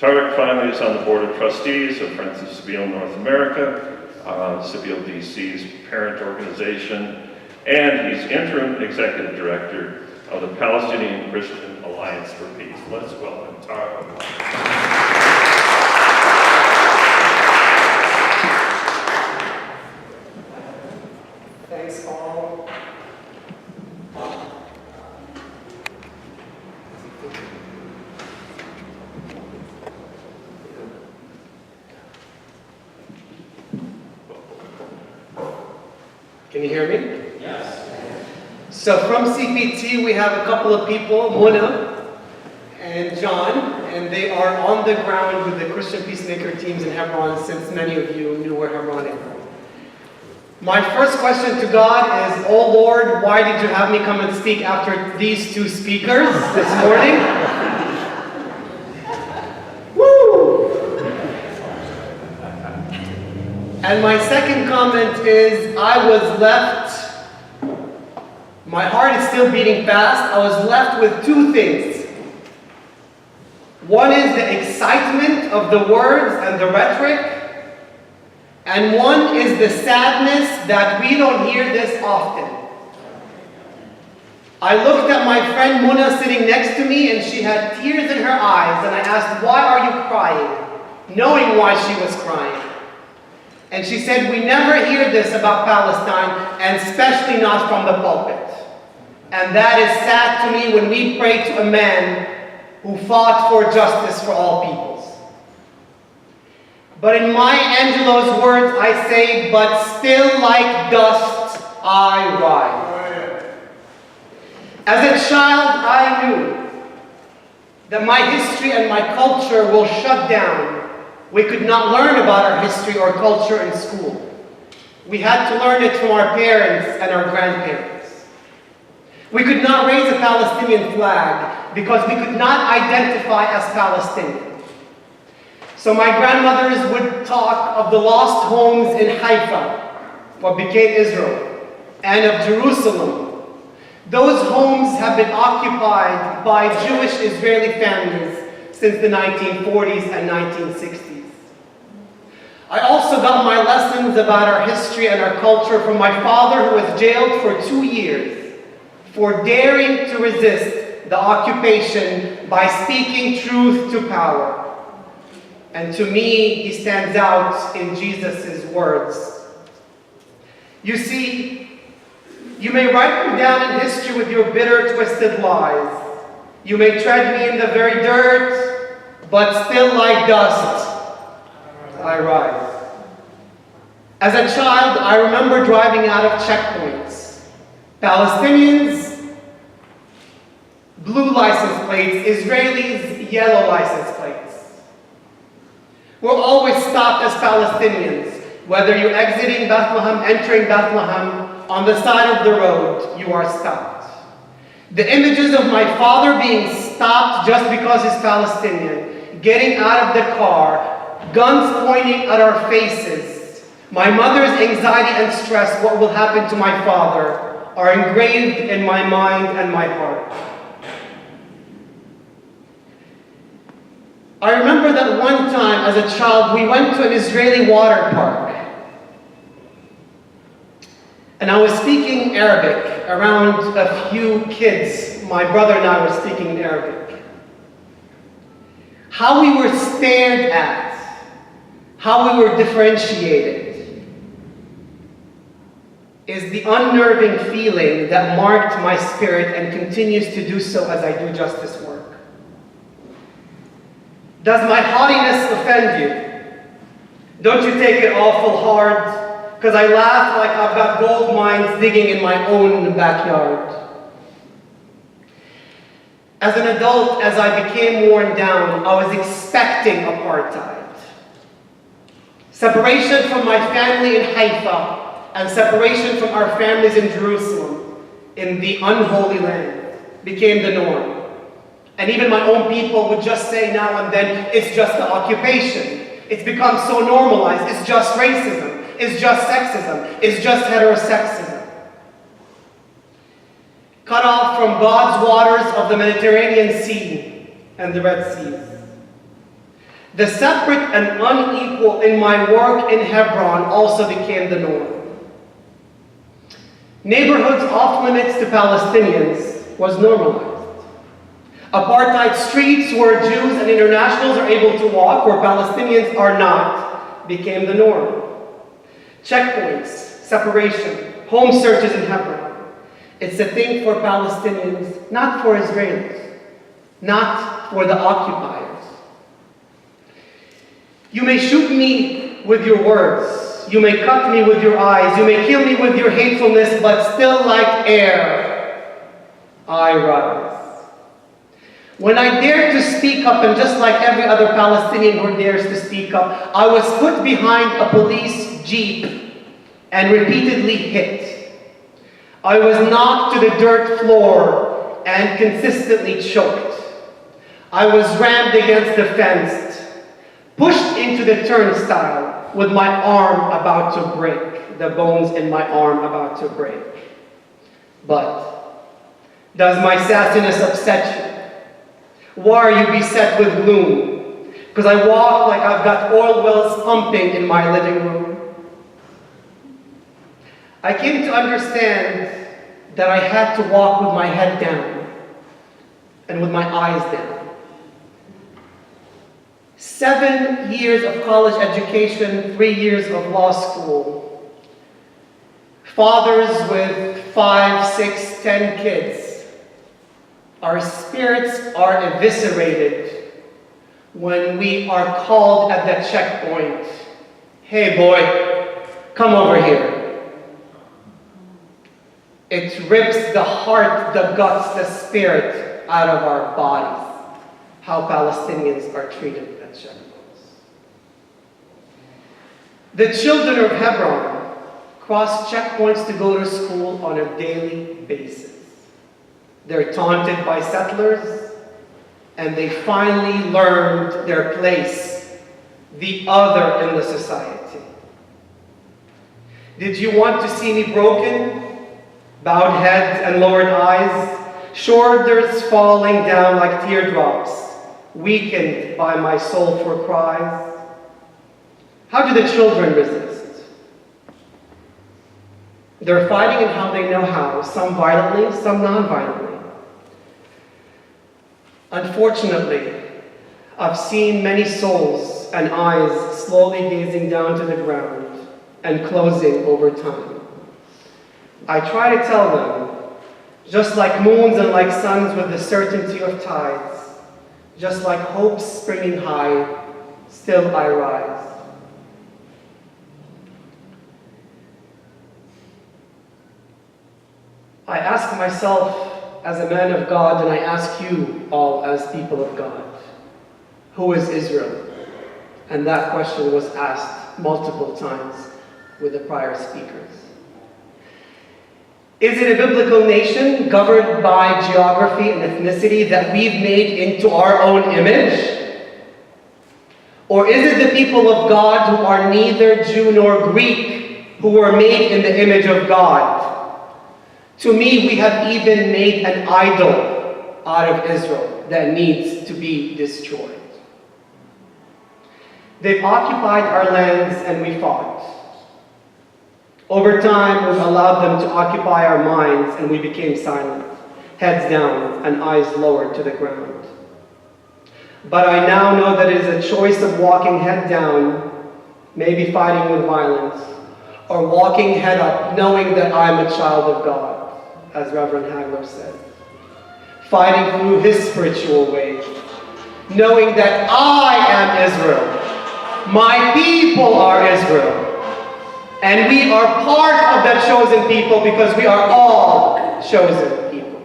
Tarek finally is on the board of trustees of Friends of Sabeel North America, Sabeel DC's parent organization, and he's interim executive director of the Palestinian Christian Alliance for Peace. Let's welcome Tarek. Thanks, all. Can you hear me? Yes. So from CPT, we have a couple of people, Mona and John, and they are on the ground with the Christian Peacemaker teams in Hebron, since many of you knew where Hebron is. My first question to God is, oh Lord, why did you have me come and speak after these two speakers this morning? Woo! And my second comment is, I was left, my heart is still beating fast, I was left with two things. One is the excitement of the words and the rhetoric, and one is the sadness that we don't hear this often. I looked at my friend Muna sitting next to me, and she had tears in her eyes, and I asked, why are you crying? Knowing why she was crying. And she said, we never hear this about Palestine, and especially not from the pulpit. And that is sad to me when we pray to a man who fought for justice for all peoples. But in Maya Angelou's words, I say, but still like dust I rise. As a child, I knew that my history and my culture will shut down. We could not learn about our history or culture in school. We had to learn it from our parents and our grandparents. We could not raise a Palestinian flag because we could not identify as Palestinian. So my grandmothers would talk of the lost homes in Haifa, what became Israel, and of Jerusalem. Those homes have been occupied by Jewish Israeli families since the 1940s and 1960s. I also got my lessons about our history and our culture from my father, who was jailed for 2 years for daring to resist the occupation by speaking truth to power. And to me, he stands out in Jesus' words. You see, you may write me down in history with your bitter, twisted lies. You may tread me in the very dirt, but still like dust, I rise. As a child, I remember driving out of checkpoints. Palestinians, blue license plates, Israelis, yellow license plates. We're always stopped as Palestinians. Whether you're exiting Bethlehem, entering Bethlehem, on the side of the road, you are stopped. The images of my father being stopped just because he's Palestinian, getting out of the car, guns pointing at our faces, my mother's anxiety and stress, what will happen to my father, are engraved in my mind and my heart. I remember that one time as a child, we went to an Israeli water park. And I was speaking Arabic around a few kids. My brother and I were speaking Arabic. How we were stared at, how we were differentiated, is the unnerving feeling that marked my spirit and continues to do so as I do justice work. Does my haughtiness offend you? Don't you take it awful hard? Because I laugh like I've got gold mines digging in my own backyard. As an adult, as I became worn down, I was expecting apartheid. Separation from my family in Haifa and separation from our families in Jerusalem, in the unholy land, became the norm. And even my own people would just say now and then, it's just the occupation. It's become so normalized. It's just racism. It's just sexism. It's just heterosexism. Cut off from God's waters of the Mediterranean Sea and the Red Sea. The separate and unequal in my work in Hebron also became the norm. Neighborhoods off limits to Palestinians was normalized. Apartheid streets where Jews and internationals are able to walk, where Palestinians are not, became the norm. Checkpoints, separation, home searches in Hebron. It's a thing for Palestinians, not for Israelis, not for the occupiers. You may shoot me with your words. You may cut me with your eyes. You may kill me with your hatefulness, but still like air, I rise. When I dared to speak up, and just like every other Palestinian who dares to speak up, I was put behind a police jeep and repeatedly hit. I was knocked to the dirt floor and consistently choked. I was rammed against the fence, pushed into the turnstile with my arm about to break, the bones in my arm about to break. But does my sassiness upset you? Why are you beset with gloom? Because I walk like I've got oil wells pumping in my living room. I came to understand that I had to walk with my head down and with my eyes down. 7 years of college education, 3 years of law school. Fathers with 5, 6, 10 kids. Our spirits are eviscerated when we are called at the checkpoint. Hey boy, come over here. It rips the heart, the guts, the spirit out of our bodies. How Palestinians are treated at checkpoints. The children of Hebron cross checkpoints to go to school on a daily basis. They're taunted by settlers, and they finally learned their place, the other in the society. Did you want to see me broken? Bowed head and lowered eyes, shoulders falling down like teardrops, weakened by my soulful cries? How do the children resist? They're fighting in how they know how, some violently, some non-violently. Unfortunately, I've seen many souls and eyes slowly gazing down to the ground and closing over time. I try to tell them, just like moons and like suns with the certainty of tides, just like hopes springing high, still I rise. I ask myself as a man of God, and I ask you all as people of God, who is Israel? And that question was asked multiple times with the prior speakers. Is it a biblical nation governed by geography and ethnicity that we've made into our own image? Or is it the people of God who are neither Jew nor Greek, who were made in the image of God? To me, we have even made an idol out of Israel that needs to be destroyed. They've occupied our lands and we fought. Over time, we've allowed them to occupy our minds and we became silent, heads down and eyes lowered to the ground. But I now know that it is a choice of walking head down, maybe fighting with violence, or walking head up, knowing that I'm a child of God, as Reverend Hagler said. Fighting through his spiritual way, knowing that I am Israel. My people are Israel. And we are part of that chosen people because we are all chosen people.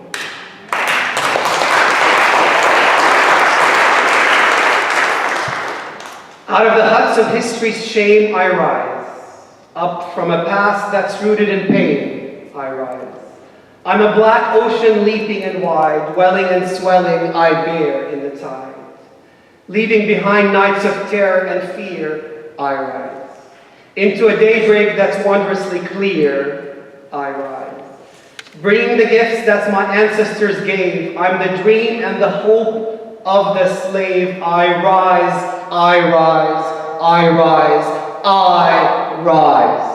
Out of the huts of history's shame I rise. Up from a past that's rooted in pain I rise. I'm a black ocean leaping and wide, welling and swelling I bear in the tide. Leaving behind nights of terror and fear I rise. Into a daybreak that's wondrously clear, I rise. Bringing the gifts that my ancestors gave, I'm the dream and the hope of the slave. I rise, I rise, I rise, I rise.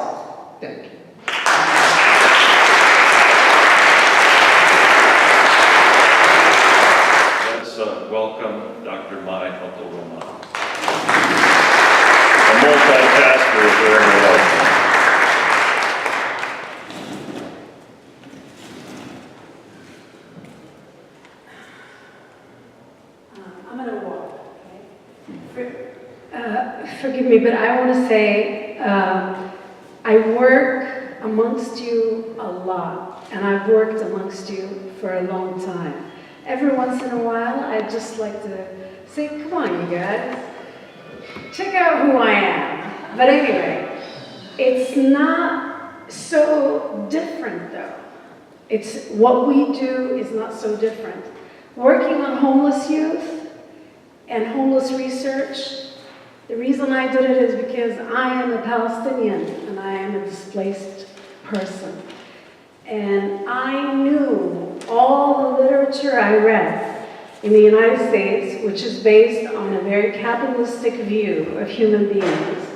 Thank you. Let's welcome Dr. Abdul. A multitasker is very welcome. I'm going to walk. Okay? Forgive me, but I want to say I work amongst you a lot, and I've worked amongst you for a long time. Every once in a while, I just like to say, come on, you guys, check out who I am. But anyway, it's not so different, though. It's what we do is not so different. Working on homeless youth and homeless research, the reason I did it is because I am a Palestinian and I am a displaced person. And I knew all the literature I read in the United States, which is based on a very capitalistic view of human beings.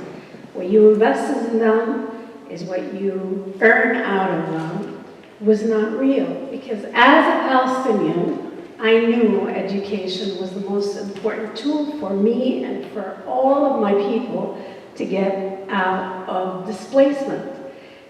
What you invested in them is what you earn out of them, was not real. Because as a Palestinian, I knew education was the most important tool for me and for all of my people to get out of displacement.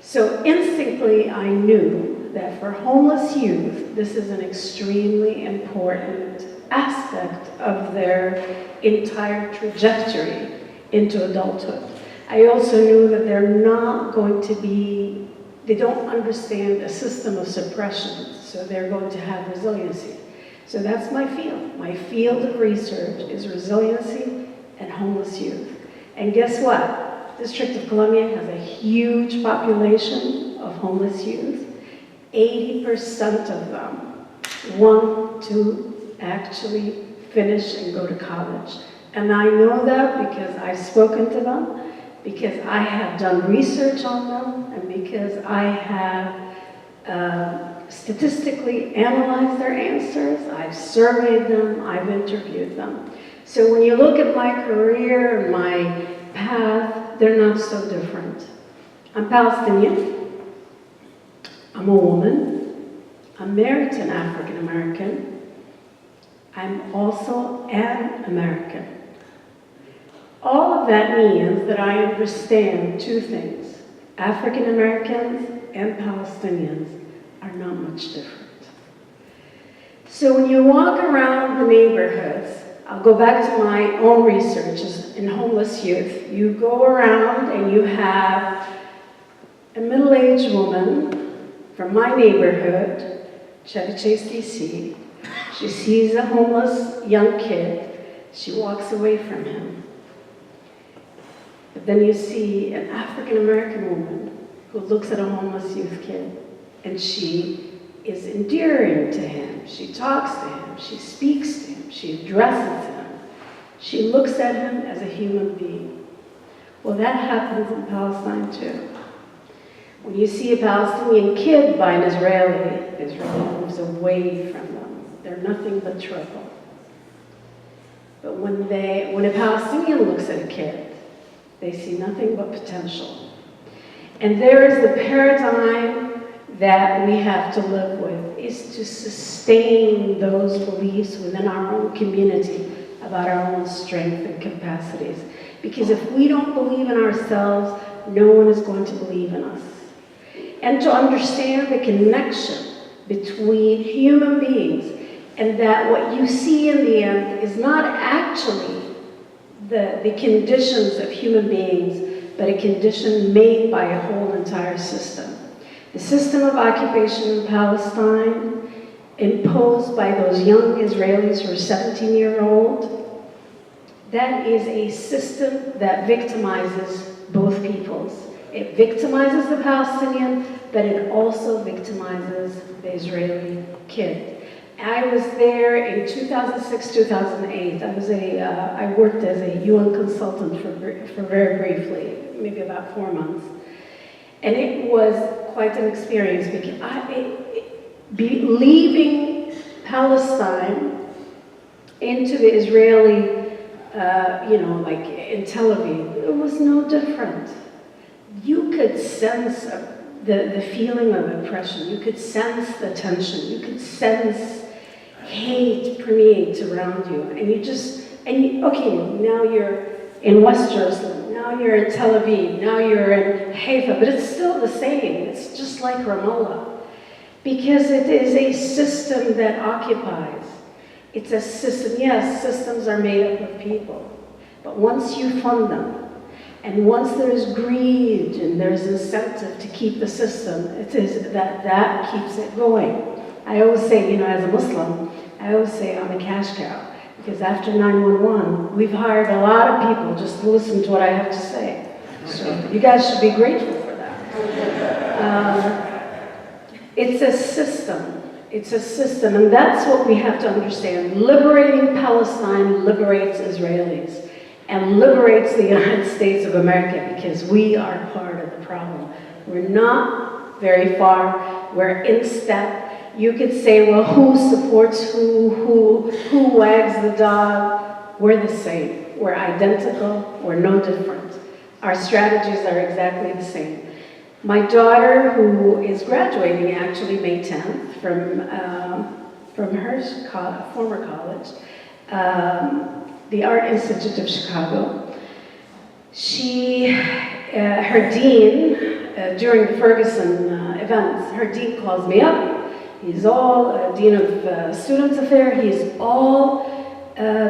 So instinctively, I knew that for homeless youth, this is an extremely important aspect of their entire trajectory into adulthood. I also knew that they're not going to be, they don't understand a system of suppression, so they're going to have resiliency. So that's my field. My field of research is resiliency and homeless youth. And guess what? District of Columbia has a huge population of homeless youth. 80% of them want to actually finish and go to college. And I know that because I've spoken to them, because I have done research on them, and because I have statistically analyzed their answers, I've surveyed them, I've interviewed them. So when you look at my career and my path, they're not so different. I'm Palestinian, I'm a woman, I'm married to an African American, I'm also an American. All of that means that I understand two things. African Americans and Palestinians are not much different. So when you walk around the neighborhoods, I'll go back to my own research in homeless youth. You go around and you have a middle-aged woman from my neighborhood, Chevy Chase, DC. She sees a homeless young kid. She walks away from him. But then you see an African-American woman who looks at a homeless youth kid, and she is endearing to him. She talks to him. She speaks to him. She addresses him. She looks at him as a human being. Well, that happens in Palestine too. When you see a Palestinian kid by an Israeli, Israel moves away from them. They're nothing but trouble. But when a Palestinian looks at a kid, they see nothing but potential. And there is the paradigm that we have to live with, is to sustain those beliefs within our own community about our own strength and capacities. Because if we don't believe in ourselves, no one is going to believe in us. And to understand the connection between human beings, and that what you see in the end is not actually the conditions of human beings, but a condition made by a whole entire system. The system of occupation in Palestine, imposed by those young Israelis who are 17-year-old, that is a system that victimizes both peoples. It victimizes the Palestinian, but it also victimizes the Israeli kid. I was there in 2006, 2008. I worked as a UN consultant for very briefly, maybe about 4 months. And it was quite an experience because leaving Palestine into the Israeli, like in Tel Aviv, it was no different. You could sense the feeling of oppression. You could sense the tension. You could sense hate permeates around you. Okay, now you're in West Jerusalem. Now you're in Tel Aviv. Now you're in Haifa. But it's still the same. It's just like Ramallah. Because it is a system that occupies. It's a system. Yes, systems are made up of people. But once you fund them, and once there's greed and there's incentive to keep the system, it is that keeps it going. I always say, as a Muslim, I always say I'm a cash cow. Because after 9/11, we've hired a lot of people just to listen to what I have to say. So you guys should be grateful for that. It's a system. It's a system, and that's what we have to understand. Liberating Palestine liberates Israelis and liberates the United States of America because we are part of the problem. We're not very far. We're in step. You could say, well, who supports who wags the dog? We're the same. We're identical. We're no different. Our strategies are exactly the same. My daughter, who is graduating actually May 10th from her former college, the Art Institute of Chicago, her dean, during the Ferguson events, her dean calls me up. He's all, dean of students affairs, he's all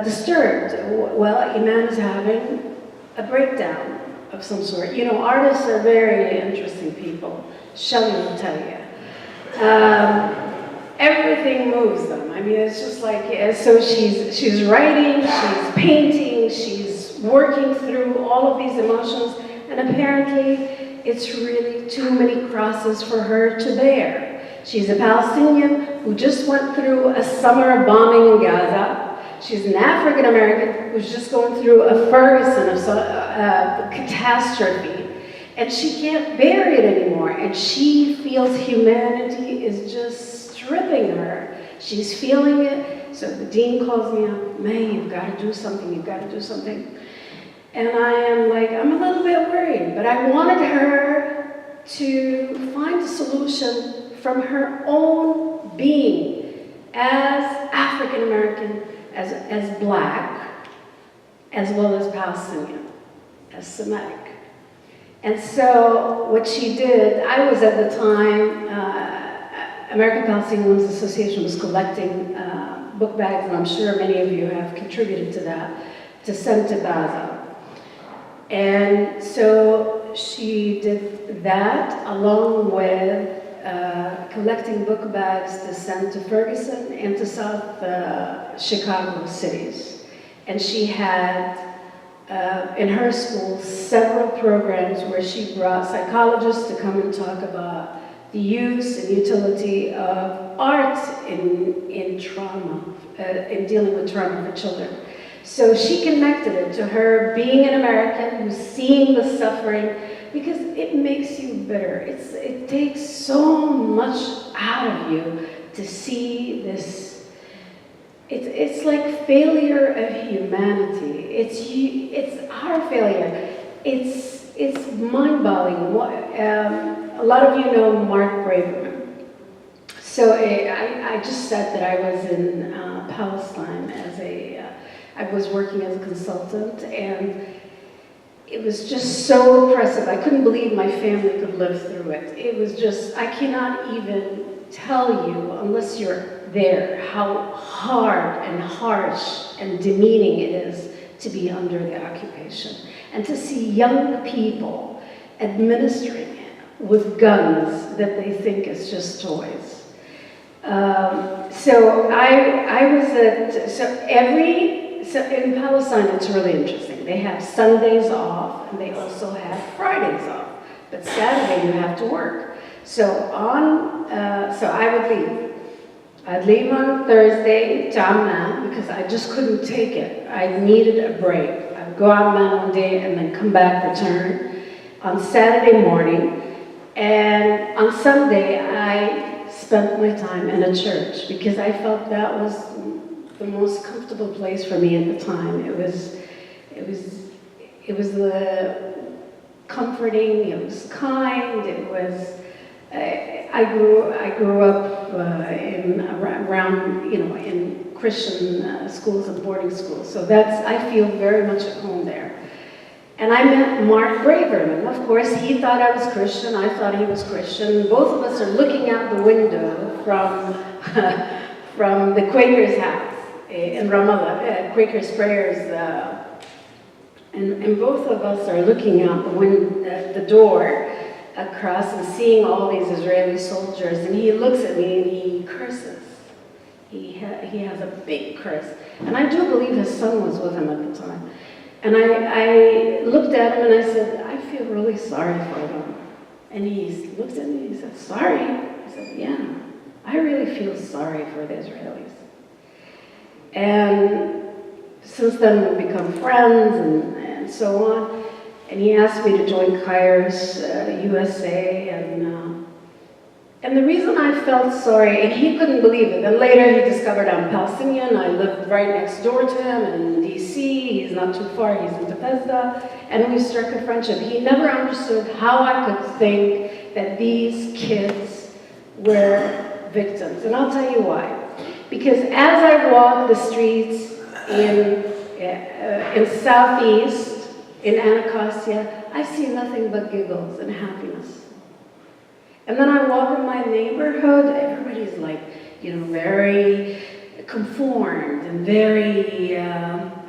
disturbed. Well, Iman is having a breakdown of some sort. Artists are very interesting people. Shelley will tell you. Everything moves them. I mean, it's just like, so she's writing, she's painting, she's working through all of these emotions, and apparently it's really too many crosses for her to bear. She's a Palestinian who just went through a summer of bombing in Gaza. She's an African American who's just going through a Ferguson catastrophe, and she can't bear it anymore. And she feels humanity is just stripping her. She's feeling it. So the dean calls me up, May, you've got to do something. You've got to do something. And I am like, I'm a little bit worried, but I wanted her to find a solution from her own being as African American, as Black, as well as Palestinian, as Semitic. And so what she did, I was at the time, American Palestinian Women's Association was collecting book bags, and I'm sure many of you have contributed to that, to send to Gaza. And so she did that along with collecting book bags to send to Ferguson and to South Chicago cities. And she had, in her school, several programs where she brought psychologists to come and talk about the use and utility of art in trauma, in dealing with trauma for children. So she connected it to her being an American who's seeing the suffering, because it makes you bitter. It takes so much out of you to see this. It's like failure of humanity. It's our failure. It's mind-boggling. A lot of you know Mark Braverman. So I just said that I was in Palestine I was working as a consultant, and it was just so oppressive. I couldn't believe my family could live through it. It was just, I cannot even tell you, unless you're there, how hard and harsh and demeaning it is to be under the occupation. And to see young people administering it with guns that they think is just toys. So in Palestine, it's really interesting. They have Sundays off, and they also have Fridays off. But Saturday, you have to work. So I would leave. I'd leave on Thursday to Amman because I just couldn't take it. I needed a break. I'd go out Amman one day and then come back, return on Saturday morning. And on Sunday, I spent my time in a church because I felt that was the most comfortable place for me at the time. It was the comforting. It was kind. It was. I grew up around in Christian schools and boarding schools. So I feel very much at home there. And I met Mark Braverman. Of course, he thought I was Christian. I thought he was Christian. Both of us are looking out the window from the Quakers' house in Ramallah, Quakers' prayers. And both of us are looking out the door across and seeing all these Israeli soldiers. And he looks at me and he curses. He has a big curse. And I do believe his son was with him at the time. And I looked at him and I said, I feel really sorry for them. And he looked at me and he said, sorry? I said, yeah, I really feel sorry for the Israelis. And since then we've become friends and so on. And he asked me to join Kairos USA, and the reason I felt sorry, and he couldn't believe it, then later he discovered I'm Palestinian. I lived right next door to him in DC. He's not too far, he's in Bethesda, and we struck a friendship. He never understood how I could think that these kids were victims, and I'll tell you why. Because as I walk the streets in Southeast, in Anacostia, I see nothing but giggles and happiness. And then I walk in my neighborhood, everybody's like, very conformed and very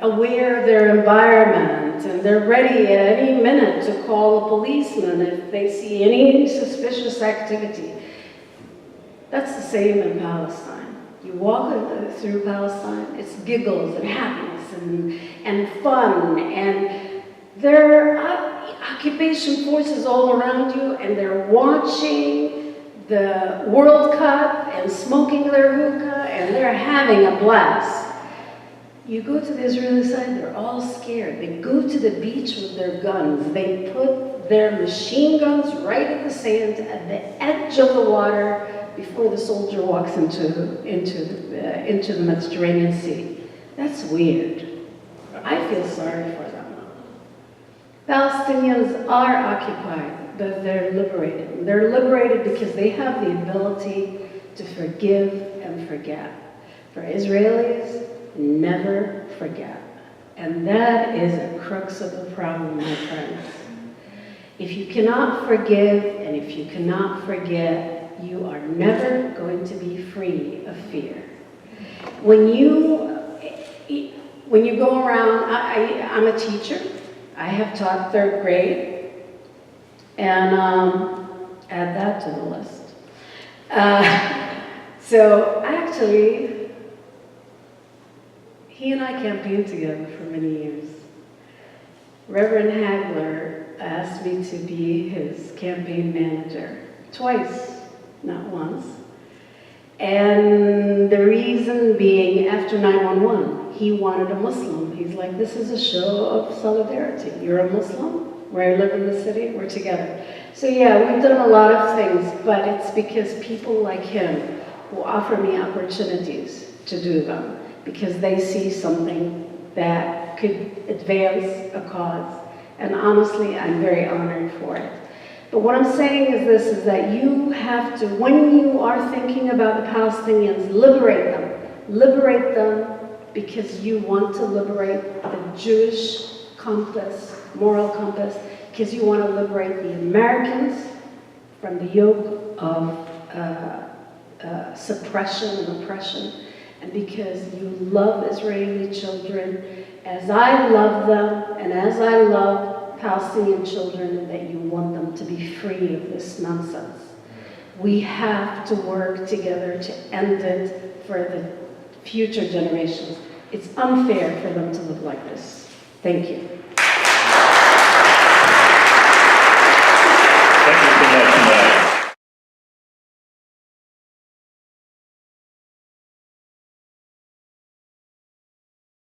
aware of their environment, and they're ready at any minute to call a policeman if they see any suspicious activity. That's the same in Palestine. You walk through Palestine, it's giggles and happiness and fun, and there are occupation forces all around you, and they're watching the World Cup and smoking their hookah, and they're having a blast. You go to the Israeli side, they're all scared. They go to the beach with their guns. They put their machine guns right in the sand at the edge of the water before the soldier walks into the Mediterranean Sea. That's weird. I feel sorry for them. Palestinians are occupied, but they're liberated. They're liberated because they have the ability to forgive and forget. For Israelis, never forget. And that is a crux of the problem, my friends. If you cannot forgive and if you cannot forget, you are never going to be free of fear. When you go around, I'm a teacher. I have taught 3rd grade, and add that to the list. So actually, he and I campaigned together for many years. Reverend Hagler asked me to be his campaign manager twice, not once. And the reason being, after 9/11, he wanted a Muslim. He's like, this is a show of solidarity. You're a Muslim, where I live in the city, we're together. So yeah, we've done a lot of things, but it's because people like him who offer me opportunities to do them, because they see something that could advance a cause. And honestly, I'm very honored for it. But what I'm saying is this, is that you have to, when you are thinking about the Palestinians, liberate them because you want to liberate the Jewish compass, moral compass, because you want to liberate the Americans from the yoke of suppression and oppression, and because you love Israeli children as I love them and as I love Palestinian children, and that you want them to be free of this nonsense. We have to work together to end it for the future generations. It's unfair for them to live like this. Thank you.